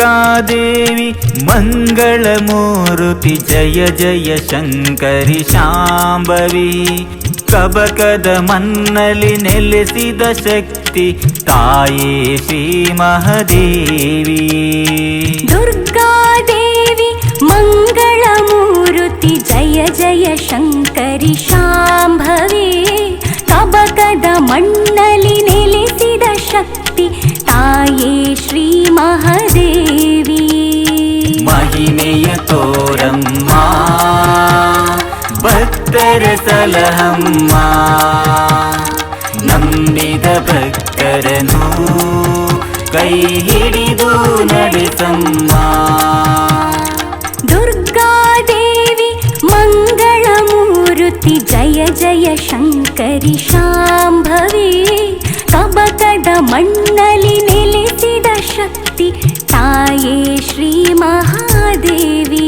ದುರ್ಗಾದೇವಿ ಮಂಗಳಮೂರುತಿ ಜಯ ಜಯ ಶಂಕರಿ ಶಾಂಭವಿ ಕಬಕದ ಮನ್ನಲಿ ನೆಲೆಸಿದ ಶಕ್ತಿ ತಾಯೇ ಶ್ರೀ ಮಹಾದೇವಿ ದುರ್ಗಾದೇವಿ ಮಂಗಳಮೂರುತಿ ಜಯ ಜಯ ಶಂಕರಿ ಶಾಂಭವಿ ಕಬಕದ ಮಣ್ಣಲಿ ನೆಲೆಸಿದ ಶಕ್ತಿ ತಾಯೇ ಶ್ರೀ ಮಹಾದೇವಿ ಮಹಿಮೆಯ ತೋರಮ್ಮ ಭಕ್ತರ ಸಲಹಮ್ಮ ನಂಬಿದ ಭಕ್ತರನು ಕೈ ಹಿಡಿದು ನಡೆಸಮ್ಮ ದುರ್ಗಾದೇವಿ ಮಂಗಳಮೂರುತಿ ಜಯ ಜಯ ಶಂಕರಿ ಶಾಂಭವಿ ಕಬಕದ ಮಣ್ಣಲಿ ನೆಲೆಸಿದ ಶಕ್ತಿ ತಾಯೇ ಶ್ರೀ ಮಹಾದೇವಿ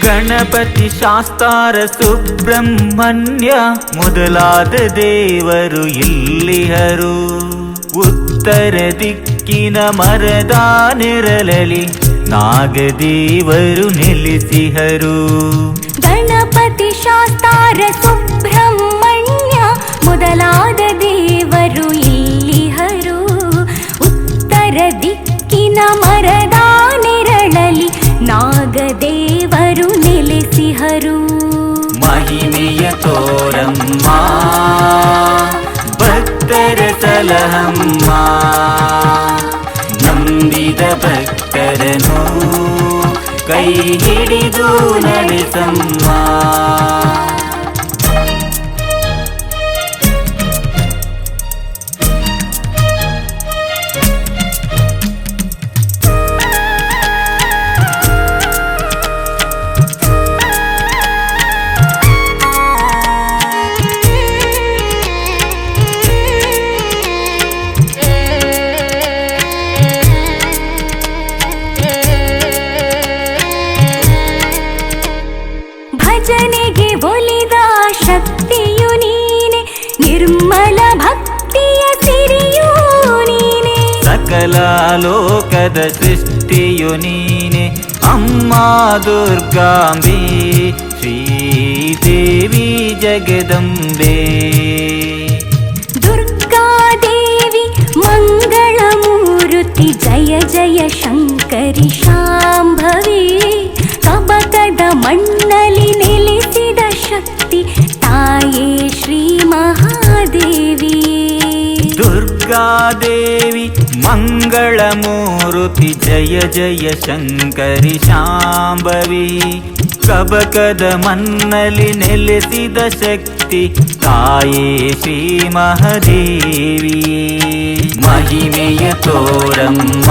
ಗಣಪತಿ ಶಾಸ್ತಾರ ಸುಬ್ರಹ್ಮಣ್ಯ ಮೊದಲಾದ ದೇವರು ಇಲ್ಲಿಹರು ಉತ್ತರ ದಿಕ್ಕಿನ ಮರದ ನೆರಳಲಿ ನಾಗದೇವರು ನೆಲೆಸಿಹರು ಗಣಪತಿ ಶಾಸ್ತಾರ ಸುಬ್ರಹ್ಮಣ್ಯ ಮೊದಲಾದ ದೇವರು ಇಲ್ಲಿಹರು ಉತ್ತರ ದಿಕ್ಕಿನ ಮರದ ನೆರಳಲಿ ನಾಗದೇವರು ನೆಲೆಸಿಹರು ಮಹಿಮೆಯ ತೋರಮ್ಮ ಭಕ್ತರ ಸಲಹಮ್ಮ ನಂಬಿದ ಭಕ್ತರನು ಕೈ ಹಿಡಿದು ನಡೆಸಮ್ಮ ಭಜನೆಗೆ ಒಲಿದ ಶಕ್ತಿಯು ನೀನೆ ನಿರ್ಮಲ ಭಕ್ತಿಯ ಸಿರಿಯೂ ನೀನೆ ಸಕಲ ಲೋಕದ ಸೃಷ್ಟಿಯು ನೀನೆ ಅಮ್ಮ ದುರ್ಗಾಂಬೆ ಶ್ರೀದೇವಿ ಜಗದಂಬೆ ದುರ್ಗಾದೇವಿ ಮಂಗಳಮೂರುತಿ ಜಯ ಜಯ ಶಂಕರಿ ಶಾಂಭವಿ ಕಬಕದ ಮಣ್ಣಲಿ ನೆಲೆಸಿದ ಶಕ್ತಿ ತಾಯೇ ಶ್ರೀ ಮಹಾದೇವಿ ದುರ್ಗಾದೇವಿ ಮಂಗಳಮೂರುತಿ ಜಯ ಜಯ ಶಂಕರಿ ಶಾಂಭವಿ ಕಬಕದ ಮಣ್ಣಲಿ ನೆಲೆಸಿದ ಶಕ್ತಿ ತಾಯೇ ಶ್ರೀ ಮಹಾದೇವಿ ಮಹಿಮೆಯ ತೋರಮ್ಮ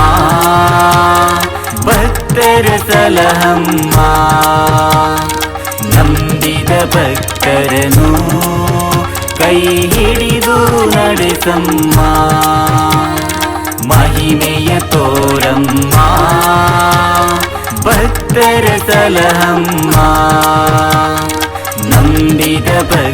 ಭಕ್ತರ ಸಲಹಮ್ಮ ನಂಬಿದ ಭಕ್ತರನು ಕೈ ಹಿಡಿದು ನಡೆಸಮ್ಮ ಮಹಿಮೆಯ ತೋರಮ್ಮ ಭಕ್ತರ ಸಲಹಮ್ಮ ನಂಬಿದ ಭಕ್ತ